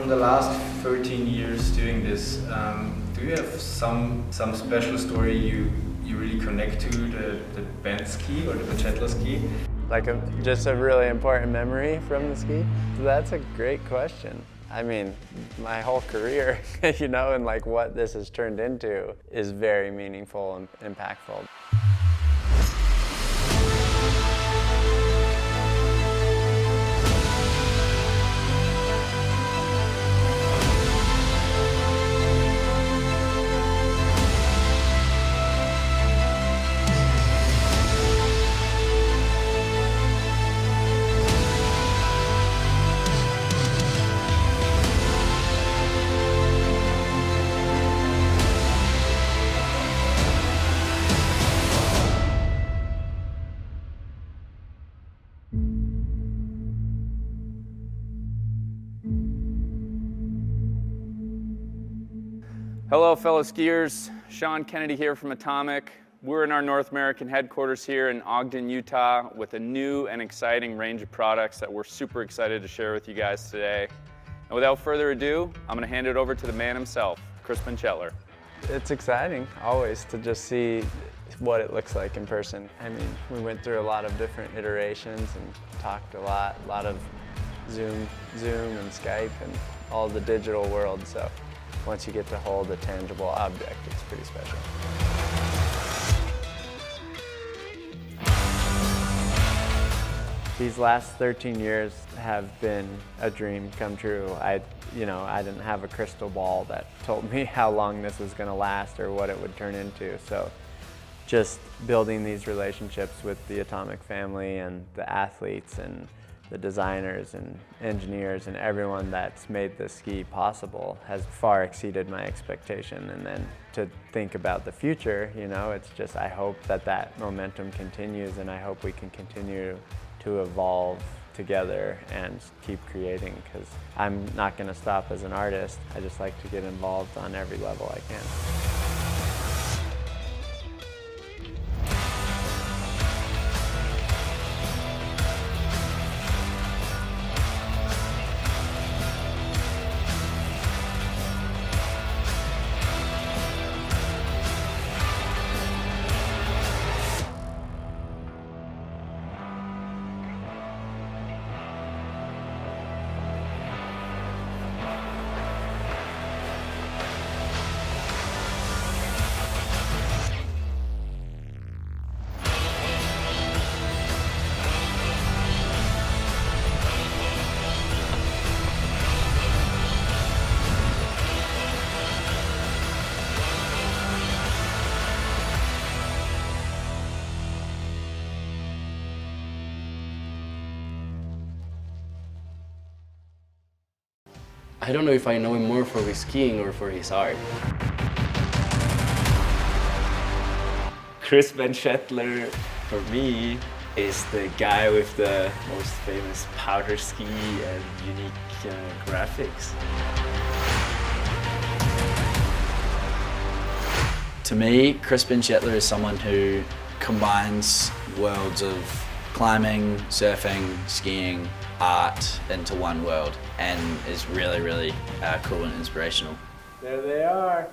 From the last 13 years doing this, do you have some special story you really connect to the bent ski or the Benchetler ski? Like just a really important memory from the ski? That's a great question. I mean, my whole career, you know, and like what this has turned into is very meaningful and impactful. Hello fellow skiers, Sean Kennedy here from Atomic. We're in our North American headquarters here in Ogden, Utah with a new and exciting range of products that we're super excited to share with you guys today. And without further ado, I'm going to hand it over to the man himself, Chris Benchetler. It's exciting always to just see what it looks like in person. I mean, we went through a lot of different iterations and talked a lot of Zoom and Skype and all the digital world. So once you get to hold a tangible object, it's pretty special. These last 13 years have been a dream come true. I didn't have a crystal ball that told me how long this was going to last or what it would turn into. So just building these relationships with the Atomic family and the athletes and the designers and engineers and everyone that's made this ski possible has far exceeded my expectation. And then to think about the future, you know, it's just, I hope that momentum continues, and I hope we can continue to evolve together and keep creating, because I'm not going to stop as an artist. I just like to get involved on every level I can. I don't know if I know him more for his skiing or for his art. Chris Benchetler, for me, is the guy with the most famous powder ski and unique graphics. To me, Chris Benchetler is someone who combines worlds of climbing, surfing, skiing, art into one world, and is really, really cool and inspirational. There they are.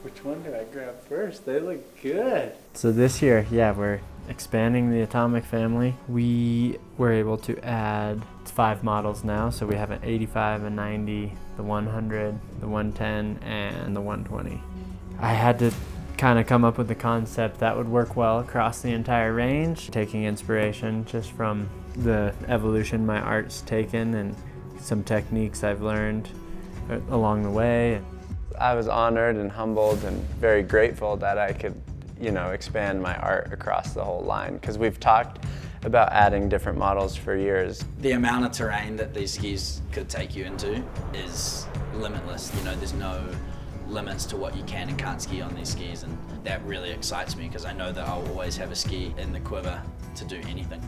Which one do I grab first? They look good. So this year, yeah, we're expanding the Atomic family. We were able to add 5 models now, so we have an 85, a 90, the 100, the 110, and the 120. I had to kind of come up with a concept that would work well across the entire range, taking inspiration just from the evolution my art's taken and some techniques I've learned along the way. I was honored and humbled and very grateful that I could, you know, expand my art across the whole line, because we've talked about adding different models for years. The amount of terrain that these skis could take you into is limitless. You know, there's no limits to what you can and can't ski on these skis, and that really excites me because I know that I'll always have a ski in the quiver to do anything.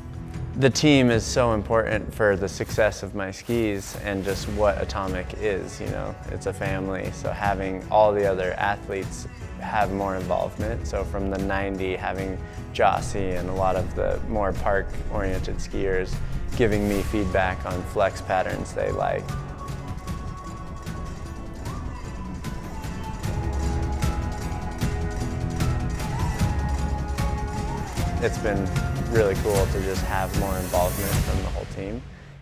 The team is so important for the success of my skis and just what Atomic is, you know. It's a family, so having all the other athletes have more involvement. So from the 90, having Jossie and a lot of the more park-oriented skiers, giving me feedback on flex patterns they like. It's been really cool to just have more involvement from the whole team.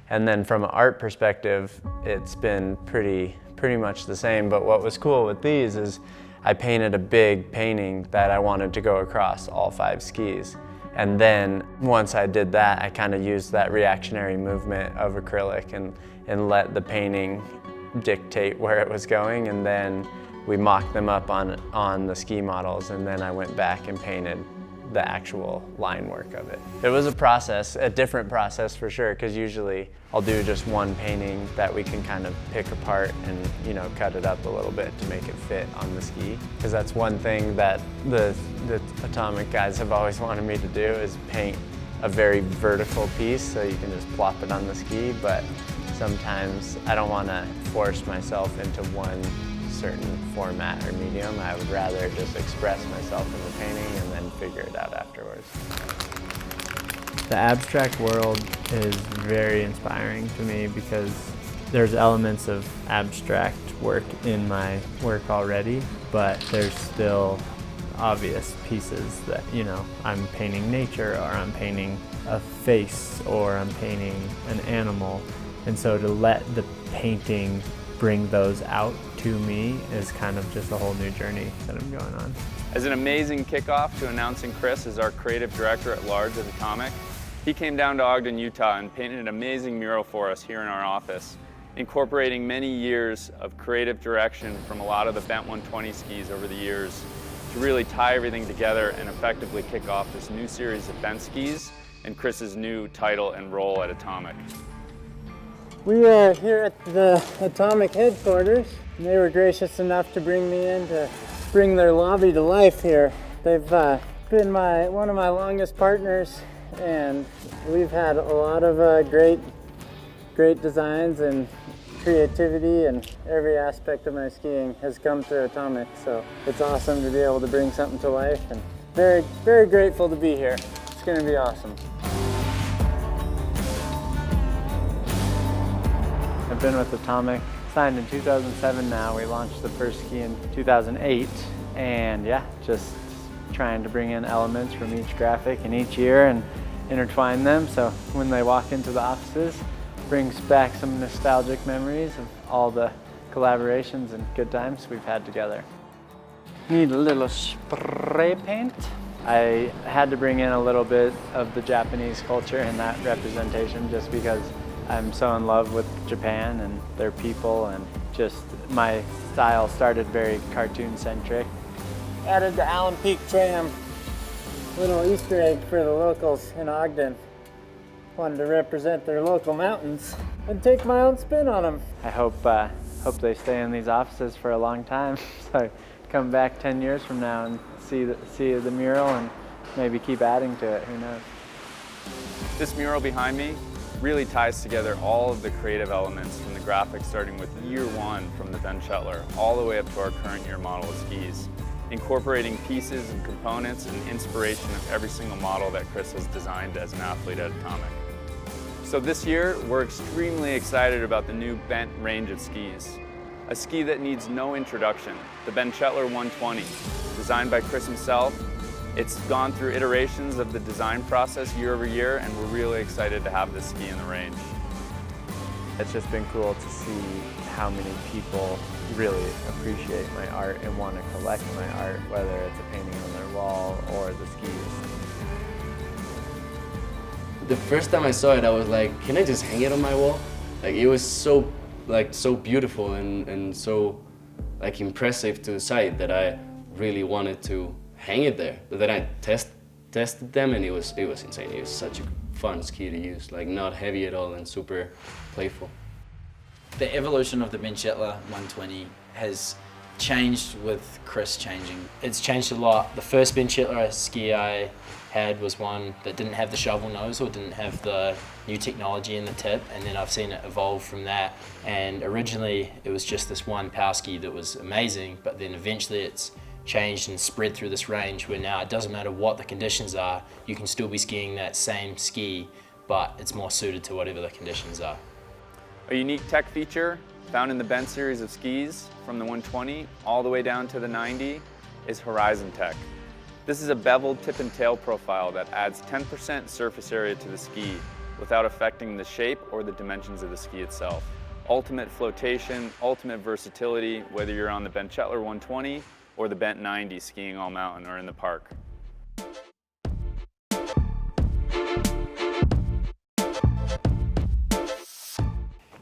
And then from an art perspective, it's been pretty much the same, but what was cool with these is I painted a big painting that I wanted to go across all 5 skis. And then once I did that, I kind of used that reactionary movement of acrylic and let the painting dictate where it was going, and then we mocked them up on the ski models, and then I went back and painted the actual line work of it. It was a process, a different process for sure, because usually I'll do just one painting that we can kind of pick apart and, you know, cut it up a little bit to make it fit on the ski. Because that's one thing that the Atomic guys have always wanted me to do, is paint a very vertical piece so you can just plop it on the ski, but sometimes I don't want to force myself into one certain format or medium. I would rather just express myself in the painting and then figure it out afterwards. The abstract world is very inspiring to me because there's elements of abstract work in my work already, but there's still obvious pieces that, you know, I'm painting nature, or I'm painting a face, or I'm painting an animal. And so to let the painting bring those out to me is kind of just a whole new journey that I'm going on. As an amazing kickoff to announcing Chris as our creative director at large at Atomic, he came down to Ogden, Utah and painted an amazing mural for us here in our office, incorporating many years of creative direction from a lot of the Bent 120 skis over the years to really tie everything together and effectively kick off this new series of Bent skis and Chris's new title and role at Atomic. We are here at the Atomic headquarters, and they were gracious enough to bring me in to bring their lobby to life here. They've been one of my longest partners, and we've had a lot of great designs and creativity, and every aspect of my skiing has come through Atomic. So it's awesome to be able to bring something to life, and very, very grateful to be here. It's going to be awesome. I've been with Atomic, signed in 2007 now. We launched the first ski in 2008, and yeah, just trying to bring in elements from each graphic in each year and intertwine them, so when they walk into the offices, brings back some nostalgic memories of all the collaborations and good times we've had together. Need a little spray paint. I had to bring in a little bit of the Japanese culture in that representation, just because I'm so in love with Japan and their people, and just my style started very cartoon-centric. Added the Allen Peak tram, little Easter egg for the locals in Ogden. Wanted to represent their local mountains and take my own spin on them. I hope they stay in these offices for a long time, so I come back 10 years from now and see the mural and maybe keep adding to it, who knows. This mural behind me really ties together all of the creative elements from the graphics, starting with year 1 from the Benchetler all the way up to our current year model of skis, incorporating pieces and components and inspiration of every single model that Chris has designed as an athlete at Atomic. So this year, we're extremely excited about the new Bent range of skis. A ski that needs no introduction, the Benchetler 120, designed by Chris himself. It's gone through iterations of the design process year over year, and we're really excited to have this ski in the range. It's just been cool to see how many people really appreciate my art and want to collect my art, whether it's a painting on their wall or the skis. The first time I saw it, I was like, can I just hang it on my wall? Like, it was so beautiful and so impressive to the sight that I really wanted to hang it there. But then I tested them, and it was insane. It was such a fun ski to use, not heavy at all and super playful. The evolution of the Benchetler 120 has changed with Chris changing. It's changed a lot. The first Benchetler ski I had was one that didn't have the shovel nose or didn't have the new technology in the tip, and then I've seen it evolve from that. And originally it was just this one power ski that was amazing, but then eventually it's changed and spread through this range where now it doesn't matter what the conditions are, you can still be skiing that same ski but it's more suited to whatever the conditions are. A unique tech feature found in the Bent series of skis from the 120 all the way down to the 90 is Horizon Tech. This is a beveled tip and tail profile that adds 10% surface area to the ski without affecting the shape or the dimensions of the ski itself. Ultimate flotation, ultimate versatility, whether you're on the Benchetler 120 or the Bent 90 skiing all mountain or in the park.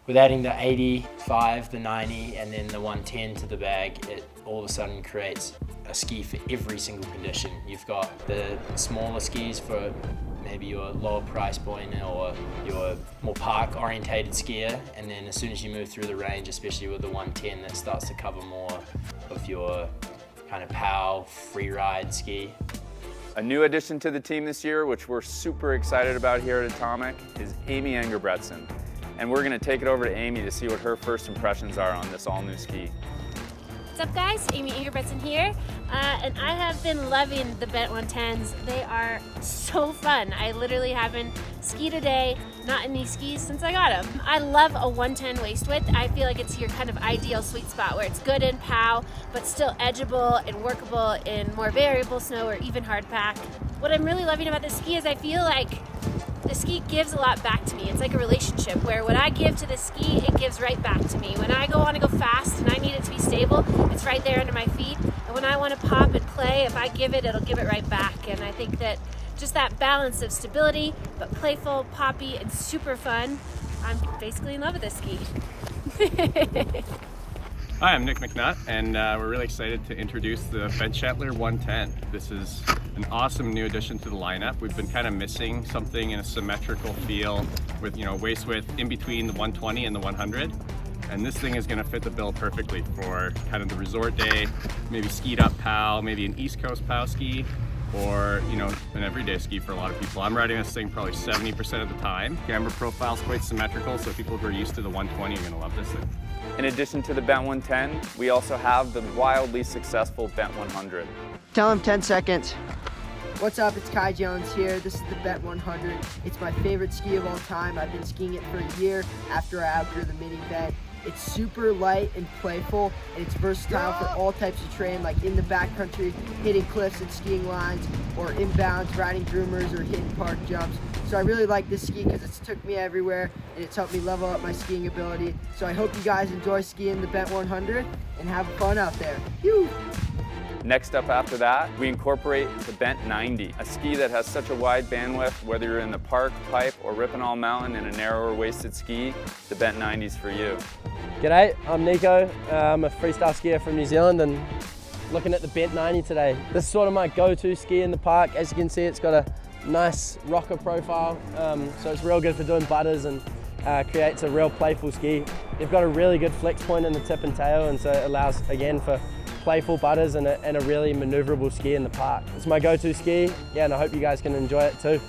With adding the 85, the 90, and then the 110 to the bag, it all of a sudden creates a ski for every single condition. You've got the smaller skis for maybe your lower price point or your more park orientated skier, and then as soon as you move through the range, especially with the 110, that starts to cover more of your kind of POW freeride ski. A new addition to the team this year, which we're super excited about here at Atomic, is Amy Engerbretson. And we're gonna take it over to Amy to see what her first impressions are on this all new ski. What's up guys, Amy Engerbretson here, and I have been loving the Bent 110s. They are so fun. I literally haven't skied a day not in these skis since I got them. I love a 110 waist width. I feel like it's your kind of ideal sweet spot where it's good in POW, but still edgeable and workable in more variable snow or even hard pack. What I'm really loving about this ski is I feel like the ski gives a lot back to me. It's like a relationship where what I give to the ski, it gives right back to me. When I want to go fast and I need it to be stable, it's right there under my feet. And when I want to pop and play, if I give it, it'll give it right back. And I think that just that balance of stability, but playful, poppy, and super fun, I'm basically in love with this ski. Hi, I'm Nick McNutt, and we're really excited to introduce the Benchetler 110. This is an awesome new addition to the lineup. We've been kind of missing something in a symmetrical feel with, waist width in between the 120 and the 100. And this thing is going to fit the bill perfectly for kind of the resort day, maybe skied up POW, maybe an East Coast POW ski, or an everyday ski for a lot of people. I'm riding this thing probably 70% of the time. Camber profile is quite symmetrical, so people who are used to the 120 are going to love this thing. In addition to the Bent 110, we also have the wildly successful Bent 100. Tell him 10 seconds. What's up, it's Kai Jones here. This is the Bent 100. It's my favorite ski of all time. I've been skiing it for a year after I outgrew the mini Bent. It's super light and playful, and it's versatile for all types of terrain, like in the backcountry, hitting cliffs and skiing lines, or inbounds, riding groomers, or hitting park jumps. So I really like this ski because it's took me everywhere, and it's helped me level up my skiing ability. So I hope you guys enjoy skiing the Bent 100 and have fun out there. Woo! Next up after that, we incorporate the Bent 90, a ski that has such a wide bandwidth, whether you're in the park, pipe, or ripping all mountain in a narrower waisted ski, the Bent 90's for you. G'day, I'm Nico. I'm a freestyle skier from New Zealand and looking at the Bent 90 today. This is sort of my go-to ski in the park. As you can see, it's got a nice rocker profile, so it's real good for doing butters and creates a real playful ski. They've got a really good flex point in the tip and tail, and so it allows, again, for playful butters and a really maneuverable ski in the park. It's my go-to ski, yeah, and I hope you guys can enjoy it too.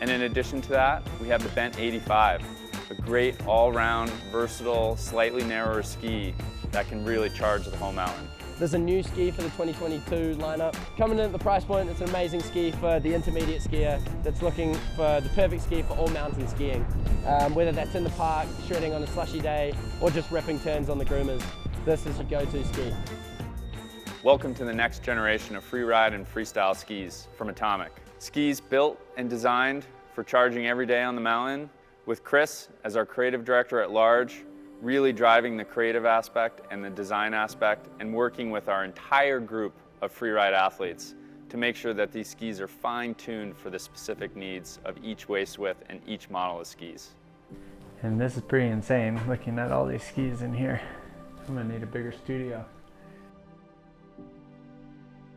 And in addition to that, we have the Bent 85, a great all-round, versatile, slightly narrower ski that can really charge the whole mountain. There's a new ski for the 2022 lineup. Coming in at the price point, it's an amazing ski for the intermediate skier that's looking for the perfect ski for all mountain skiing. Whether that's in the park, shredding on a slushy day, or just ripping turns on the groomers, this is your go-to ski. Welcome to the next generation of freeride and freestyle skis from Atomic. Skis built and designed for charging every day on the mountain, with Chris as our creative director at large, really driving the creative aspect and the design aspect, and working with our entire group of freeride athletes to make sure that these skis are fine-tuned for the specific needs of each waist width and each model of skis. And this is pretty insane, looking at all these skis in here. I'm gonna need a bigger studio.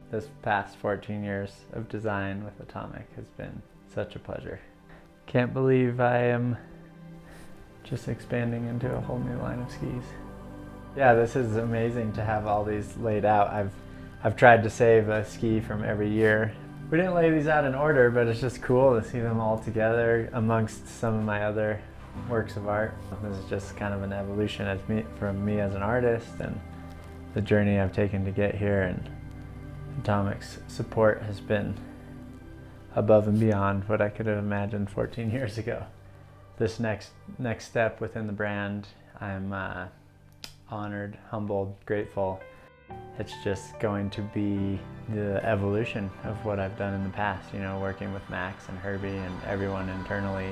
This past 14 years of design with Atomic has been such a pleasure. Can't believe I am just expanding into a whole new line of skis. Yeah, this is amazing to have all these laid out. I've tried to save a ski from every year. We didn't lay these out in order, but it's just cool to see them all together amongst some of my other works of art. This is just kind of an evolution from me as an artist, and the journey I've taken to get here, and Atomic's support has been above and beyond what I could have imagined 14 years ago. This next step within the brand, I'm honored, humbled, grateful. It's just going to be the evolution of what I've done in the past, you know, working with Max and Herbie and everyone internally.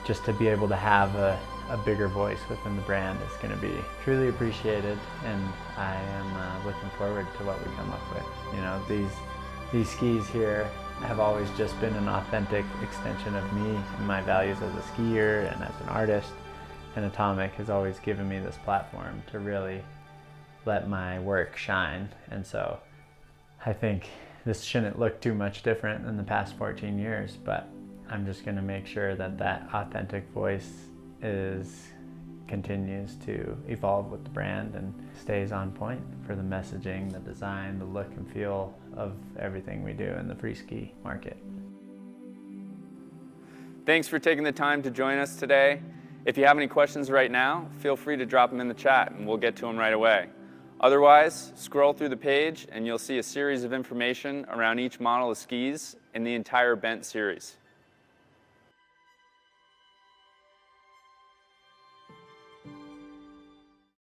Just to be able to have a bigger voice within the brand is going to be truly appreciated, and I am looking forward to what we come up with. You know, these skis here have always just been an authentic extension of me and my values as a skier and as an artist, and Atomic has always given me this platform to really let my work shine. And so I think this shouldn't look too much different than the past 14 years, but I'm just going to make sure that that authentic voice continues to evolve with the brand and stays on point for the messaging, the design, the look and feel of everything we do in the free ski market. Thanks for taking the time to join us today. If you have any questions right now, feel free to drop them in the chat and we'll get to them right away. Otherwise, scroll through the page and you'll see a series of information around each model of skis in the entire Bent series.